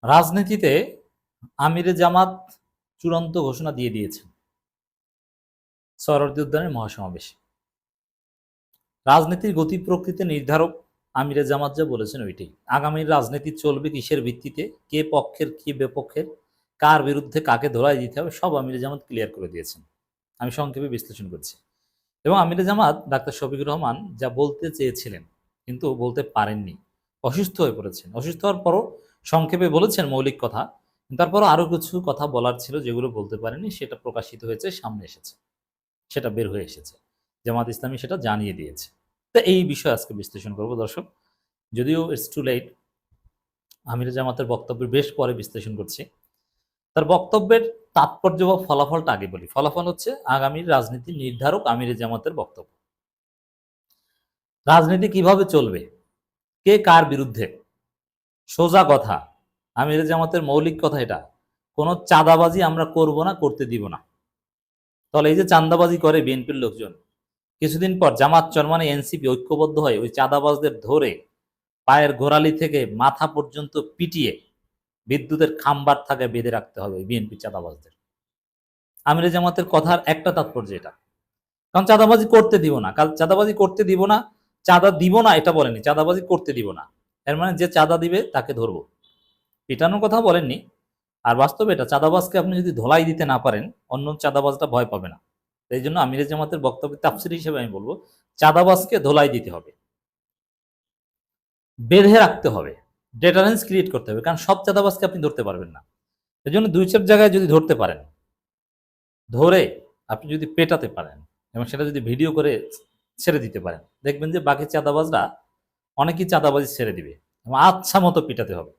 রাজনীতিতে আমিরে জামাত চূড়ান্ত ঘোষণা দিয়ে দিয়েছেন সোহরাওয়ার্দী উদ্যানের মহাসমাবেশে। রাজনীতির গতি প্রকৃতি নির্ধারক আমিরে জামাত যা বলেছেন ওইটাই। আগামীর রাজনীতি চলবে কিসের ভিত্তিতে, কে পক্ষের কে বিপক্ষের, কার বিরুদ্ধে কাকে ধরাই দিতে হবে, সব আমিরে জামাত ক্লিয়ার করে দিয়েছেন। আমি সংক্ষেপে বিশ্লেষণ করছি। এবং আমিরে জামাত ডাক্তার শফিকুর রহমান যা বলতে চেয়েছিলেন কিন্তু বলতে পারেননি, অসুস্থ হয়ে পড়েছেন। অসুস্থ হওয়ার পরও সংক্ষেপে বলেছেন মৌলিক কথা, তারপরও আরো কিছু কথা বলার ছিল যেগুলো বলতে পারেনি, সেটা প্রকাশিত হয়েছে, সামনে এসেছে, সেটা বের হয়ে এসেছে, জামাত ইসলামী সেটা জানিয়ে দিয়েছে। তো এই বিষয়ে আজকে বিশ্লেষণ করব দর্শক। যদিও ইটস টু লেট, আমির জামাতের বক্তব্যের বেশ পরে বিশ্লেষণ করছি। তার বক্তব্যের তাৎপর্য বা ফলাফলটা আগে বলি। ফলাফল হচ্ছে আগামীর রাজনীতি নির্ধারক আমির জামাতের বক্তব্য। রাজনীতি কিভাবে চলবে, কে কার বিরুদ্ধে, সোজা কথা, আমির জামাতের মৌলিক কথা এটা, কোনো চাঁদাবাজি আমরা করব না, করতে দিব না। তাহলে এই যে চাঁদাবাজি করে বিএনপির লোকজন, কিছুদিন পর জামাত চরমানে এনসিপি ঐক্যবদ্ধ হয় ওই চাঁদাবাজদের ধরে পায়ের গোড়ালি থেকে মাথা পর্যন্ত পিটিয়ে বিদ্যুতের খাম্বার থাকে বেঁধে রাখতে হবে বিএনপি চাঁদাবাজদের। আমির জামাতের কথার একটা তাৎপর্য এটা, কারণ চাঁদাবাজি করতে দিব না, চাঁদাবাজি করতে দিব না, চাঁদা দিব না এটা বলেনি, চাঁদাবাজি করতে দিব না। এর মানে যে চাঁদা দিবে তাকে ধরবো, পিটানোর কথা বলেননি। আর বাস্তবে এটা, চাঁদাবাজকে আপনি যদি ধোলাই দিতে না পারেন, অন্য চাঁদাবাজটা ভয় পাবে না। এই জন্য আমির জামাতের বক্তব্যের তাফসীর হিসেবে আমি বলবো, চাঁদাবাজকে ধোলাই দিতে হবে, বেঁধে রাখতে হবে, ডেটারেন্স ক্রিয়েট করতে হবে, কারণ সব চাঁদাবাজকে আপনি ধরতে পারবেন না। এই জন্য দুই চার জায়গায় যদি ধরতে পারেন, ধরে আপনি যদি পেটাতে পারেন এবং সেটা যদি ভিডিও করে ছেড়ে দিতে পারেন, দেখবেন যে বাকি চাঁদাবাজরা অনেকেই চাঁদাবাজি ছেড়ে দিবে। এবং আচ্ছা মতো পিটাতে হবে,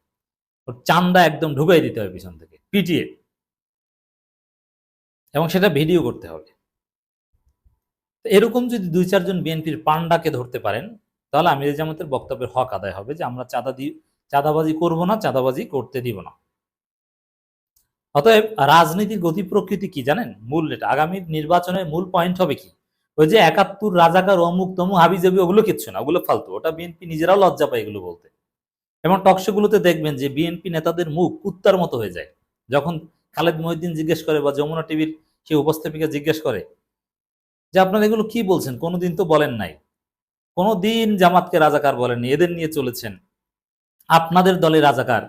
ওর চান্দা একদম ঢুকাই দিতে হবে পিছন থেকে পিটিয়ে, এবং সেটা ভিডিও করতে হবে। এরকম যদি দুই চারজন বিএনপির পান্ডাকে ধরতে পারেন, তাহলে আমির জামাতের বক্তব্যের হক আদায় হবে যে আমরা চাঁদাবাজি করব না, চাঁদাবাজি করতে দিব না। অতএব রাজনীতির গতি প্রকৃতি কি জানেন, মূল এটা আগামীর নির্বাচনের মূল পয়েন্ট হবে কি, ওই যে ৭১ রাজাকার অমুক তমুক হাবিজাবি, ওগুলো কিচ্ছু না, ওগুলো ফালতু, ওটা বিএনপি নিজেরাও লজ্জা পায় এগুলো বলতে। এবং টকশো গুলোতে দেখবেন যে বিএনপি নেতাদের মুখ কুত্তার মতো হয়ে যায় যখন খালেদ মহিউদ্দিন জিজ্ঞেস করে বা যমুনা টিভির সেই উপস্থাপিকা জিজ্ঞেস করে যে আপনারা এগুলো কি বলছেন, কোনোদিন তো বলেন নাই, কোনোদিন জামাতকে রাজাকার বলেননি, এদের নিয়ে চলেছেন, আপনাদের দলে রাজাকার,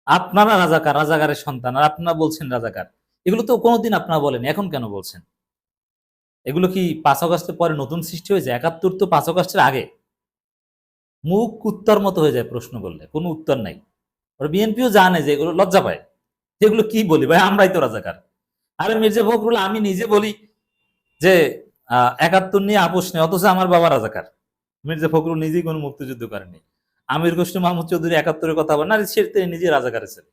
আপনারা রাজাকার, রাজাকারের সন্তান, আর আপনারা বলছেন রাজাকার, এগুলো তো কোনোদিন আপনারা বলেনি, এখন কেন বলছেন? এগুলো কি ৫ আগস্টের পরে নতুন সৃষ্টি হয়েছে? ৭১ তো ৫ আগস্টের আগে। মুখ কুত্তার মতো হয়ে যায় প্রশ্ন করলে, কোনো উত্তর নাই। ওরা বিএনপিও জানে যে এগুলো লজ্জা পায়, যেগুলো কি বলি ভাই, আমরাই তো রাজাকার। আরে মির্জা ফখরুল, আমি নিজে বলি যে ৭১ নিয়ে আপোষ নেই, অথচ আমার বাবা রাজাকার। মির্জা ফখরুল নিজেই কোনো মুক্তিযুদ্ধ করেনি। আমির খসরু মাহমুদ চৌধুরী ৭১-এর কথা বলেন, আর সে নিজে রাজাকারের ছেলে।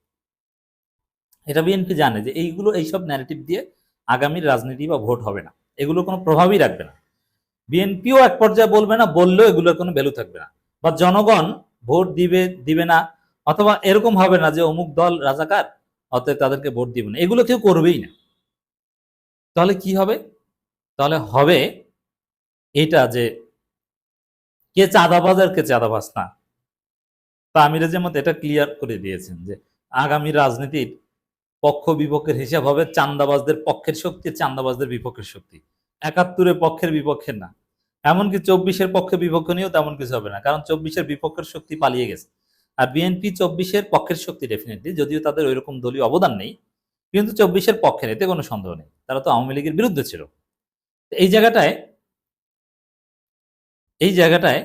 এটা বিএনপি জানে যে এইগুলো, এইসব ন্যারেটিভ দিয়ে আগামীর রাজনীতি বা ভোট হবে না, এগুলো কোনো প্রভাবই রাখবে না। বিএনপিও এক পর্যায়ে বলবে না, বললেও এগুলোর কোনো ভ্যালু থাকবে না, বা জনগণ ভোট দিবে দিবে না, অথবা এরকম হবে না যে অমুক দল রাজাকার অতএব তাদেরকে ভোট দিবে না, এগুলো কেউ করবেই না। তাহলে কি হবে? তাহলে হবে এটা যে কে চাঁদাবাজ আর কে চাঁদাবাজ না। তা আমির জামাত এটা ক্লিয়ার করে দিয়েছেন যে আগামী রাজনীতির পক্ষ বিপক্ষের হিসাব হবে চাঁদাবাজদের পক্ষের শক্তি, চাঁদাবাজদের বিপক্ষের শক্তি। ৭১-এর পক্ষের বিপক্ষের না, এমনকি ২৪-এর পক্ষে বিপক্ষ নিয়েও তেমন কিছু হবে না, কারণ ২৪-এর বিপক্ষের শক্তি পালিয়ে গেছে। আর বিএনপি ২৪-এর পক্ষের শক্তি ডেফিনেটলি, যদিও তাদের ওইরকম দলীয় অবদান নেই, কিন্তু ২৪-এর পক্ষের, এতে কোনো সন্দেহ নেই, তারা তো আওয়ামী লীগের বিরুদ্ধে ছিল। এই জায়গাটায় এই জায়গাটায়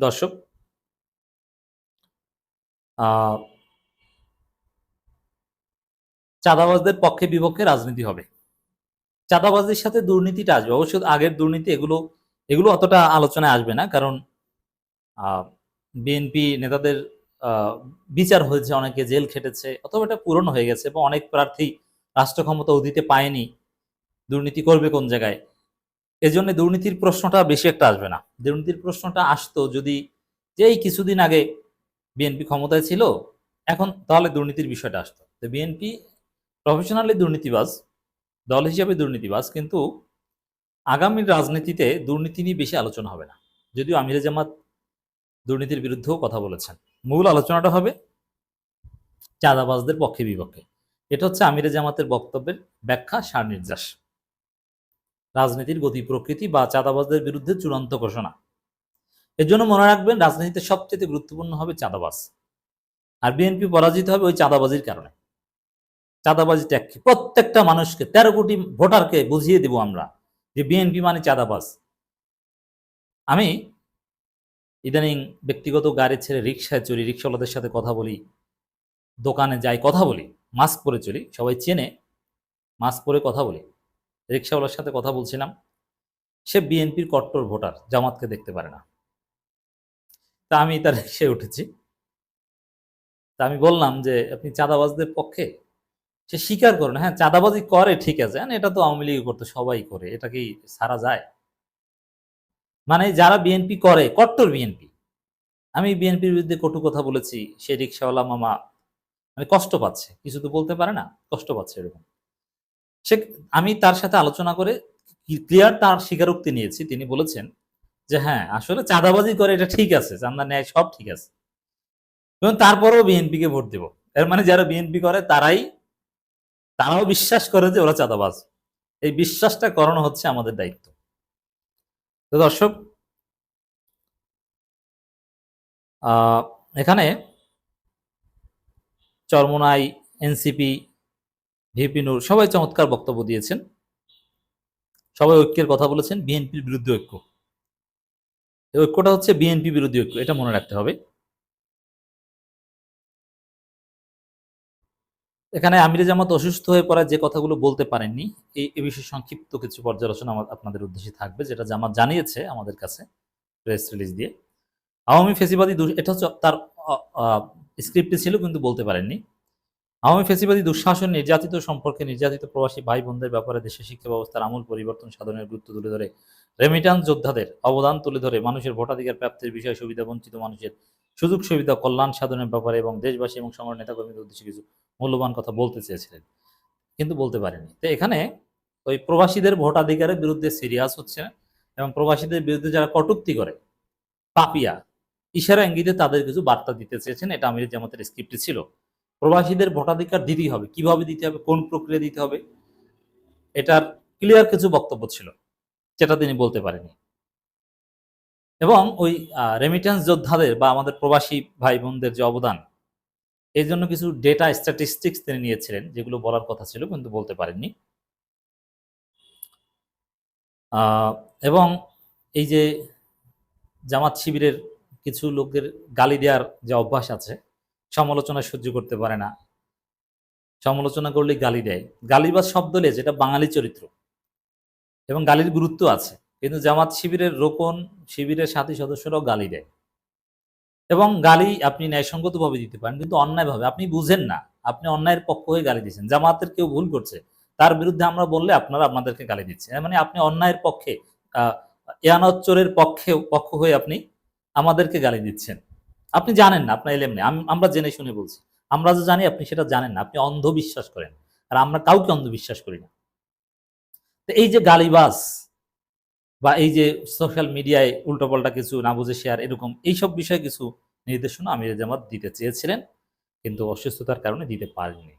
দর্শক, আহ চাঁদাবাজদের পক্ষে বিপক্ষে রাজনীতি হবে। চাঁদাবাজির সাথে দুর্নীতিটা আসবে, অবশ্য আগের দুর্নীতি এগুলো এগুলো অতটা আলোচনায় আসবে না, কারণ বিএনপি নেতাদের বিচার হয়েছে, অনেকে জেল খেটেছে, অথবা এটা পুরনো হয়ে গেছে, এবং অনেক প্রার্থী রাষ্ট্র ক্ষমতা দিতে পায়নি, দুর্নীতি করবে কোন জায়গায়, এজন্য দুর্নীতির প্রশ্নটা বেশি একটা আসবে না। দুর্নীতির প্রশ্নটা আসতো যদি যেই কিছুদিন আগে বিএনপি ক্ষমতায় ছিল, এখন তাহলে দুর্নীতির বিষয়টা আসতো। তো বিএনপি প্রফেশনালি দুর্নীতিবাজ, দল হিসেবে দুর্নীতিবাজ, কিন্তু আগামী রাজনীতিতে দুর্নীতি নিয়ে বেশি আলোচনা হবে না, যদিও আমির জামাত দুর্নীতির বিরুদ্ধেও কথা বলেছেন। মূল আলোচনাটা হবে চাঁদাবাজদের পক্ষে বিপক্ষে। এটা হচ্ছে আমিরে জামাতের বক্তব্যের ব্যাখ্যা সার নির্যাস। রাজনীতির গতি প্রকৃতি বা চাঁদাবাজদের বিরুদ্ধে চূড়ান্ত ঘোষণা। এর জন্য মনে রাখবেন, রাজনীতিতে সবচেয়ে গুরুত্বপূর্ণ হবে চাঁদাবাজ, আর বিএনপি পরাজিত হবে ওই চাঁদাবাজির কারণে। চাঁদাবাজি ত্যাগ, প্রত্যেকটা মানুষকে 13 কোটি ভোটারকে বুঝিয়ে দেব আমরা যে বিএনপি মানে চাঁদাবাজ। আমি ইদানিং ব্যক্তিগত গাড়ি ছেড়ে রিক্সায় চড়ি, রিক্সাওয়ালাদের সাথে কথা বলি, দোকানে যাই, কথা বলি, মাস্ক পরে চলি, সবাই চেনে, মাস্ক পরে কথা বলি। রিক্সাওয়ালার সাথে কথা বলছিলাম, সে বিএনপির কট্টর ভোটার, জামাতকে দেখতে পারে না। তা আমি তার রিক্সায় উঠেছি, তা আমি বললাম যে আপনি চাঁদাবাজদের পক্ষে? সে স্বীকার করে না, হ্যাঁ চাঁদাবাজি করে, ঠিক আছে, এটা তো আওয়ামী লীগ করতো, সবাই করে, এটা কি সারা যায়? মানে যারা বিএনপি করে, কট্টর বিএনপি। আমি বিএনপির বিরুদ্ধে কটু কথা বলেছি, সে রিক্সাওয়ালা মামা মানে কষ্ট পাচ্ছে, কিছু তো বলতে পারে না, কষ্ট পাচ্ছে এরকম। সে, আমি তার সাথে আলোচনা করে ক্লিয়ার তার স্বীকারোক্তি নিয়েছি। তিনি বলেছেন যে হ্যাঁ আসলে চাঁদাবাজি করে, এটা ঠিক আছে, চাঁদা নেয়, সব ঠিক আছে, এবং তারপরেও বিএনপি কে ভোট দেব। এর মানে যারা বিএনপি করে তারাও বিশ্বাস করে যে ওরা চাঁদাবাজ। এই বিশ্বাসটা করানো হচ্ছে আমাদের দায়িত্ব। তো দর্শক, এখানে চরমোনাই, এনসিপি, ভিপি নূর সবাই চমৎকার বক্তব্য দিয়েছেন, সবাই ঐক্যের কথা বলেছেন। বিএনপির বিরুদ্ধে ঐক্য, এই ঐক্যটা হচ্ছে বিএনপি বিরোধী ঐক্য, এটা মনে রাখতে হবে। এখানে আমিরে জামাত অসুস্থ হয়ে পড়া যে কথাগুলো বলতে পারেননি, এই বিষয়ে সংক্ষিপ্ত কিছু পর্যালোচনা আপনাদের উদ্দেশ্যে থাকবে, যেটা জামাত জানিয়েছে আমাদের কাছে প্রেস রিলিজ দিয়ে। আওয়ামী ফেসিবাদী, এটা হচ্ছে তার স্ক্রিপ্টে ছিল কিন্তু বলতে পারেননি। আওয়ামী ফেসিবাদী দুঃশাসন, নির্যাতিত সম্পর্কে, নির্যাতিত প্রবাসী ভাই বোনদের ব্যাপারে দেশের শিক্ষা ব্যবস্থার আমূল পরিবর্তন সাধনের গুরুত্ব তুলে ধরে, রেমিটান্স যোদ্ধাদের অবদান তুলে ধরে, মানুষের ভোটাধিকার প্রাপ্তির বিষয়ে সুবিধা বঞ্চিত মানুষের সুযোগ সুবিধা কল্যাণ সাধনের ব্যাপারে এবং দেশবাসী এবং সংগঠন নেতাকর্মীদের উদ্দেশ্যে কিছু মূল্যবান কথা বলতে চেয়েছিলেন, কিন্তু বলতে পারেনি। তো এখানে ওই প্রবাসীদের ভোটাধিকারের বিরুদ্ধে সিরিয়াস হচ্ছে, এবং প্রবাসীদের বিরুদ্ধে যারা কটূক্তি করে, পাপিয়া, ইশারা ইঙ্গিতে তাদের কিছু বার্তা দিতে চেয়েছেন। এটা আমির জামাতের স্ক্রিপ্টে ছিল। প্রবাসীদের ভোটাধিকার দিতেই হবে, কিভাবে দিতে হবে, কোন প্রক্রিয়া দিতে হবে, এটার ক্লিয়ার কিছু বক্তব্য ছিল, যেটা তিনি বলতে পারেনি। এবং ওই রেমিটেন্স যোদ্ধাদের বা আমাদের প্রবাসী ভাই বোনদের যে অবদান, এই জন্য কিছু ডেটা স্ট্যাটিস্টিক্স তিনি নিয়েছিলেন, যেগুলো বলার কথা ছিল কিন্তু বলতে পারেননি। এবং এই যে জামাত শিবিরের কিছু লোকদের গালি দেওয়ার যে অভ্যাস আছে, সমালোচনা সহ্য করতে পারে না, সমালোচনা করলে গালি দেয়, গালিবাজ শব্দ নিয়ে, যেটা বাঙালি চরিত্র এবং গালির গুরুত্ব আছে, কিন্তু জামাত শিবিরের রোকন শিবিরের সাথী সদস্যরাও গালি দেয়। এবং গালি আপনি ন্যায়সঙ্গতভাবে দিতে পারেন, কিন্তু অন্যায়ভাবে আপনি বুঝেন না, আপনি অন্যায়ের পক্ষ হয়ে গালি দিচ্ছেন। জামাতের কেউ ভুল করছে, তার বিরুদ্ধে আমরা বললে আপনারা আমাদেরকে গালি দিচ্ছেন, মানে আপনি অন্যায়ের পক্ষে, এয়ানচ্চরের পক্ষ হয়ে আপনি আমাদেরকে গালি দিচ্ছেন। আপনি জানেন না, আপনার এলেম নেই, আমরা জেনে শুনে বলছি, আমরা যে জানি আপনি সেটা জানেন না, আপনি অন্ধবিশ্বাস করেন, আর আমরা কাউকে অন্ধবিশ্বাস করি না। তো এই যে গালিবাজ বা এই যে সোশ্যাল মিডিয়ায় উল্টোপাল্টা কিছু না বুঝে শেয়ার, এরকম এইসব বিষয়ে কিছু নির্দেশনা আমির জামাত দিতে চেয়েছিলেন, কিন্তু অসুস্থতার কারণে দিতে পারেননি।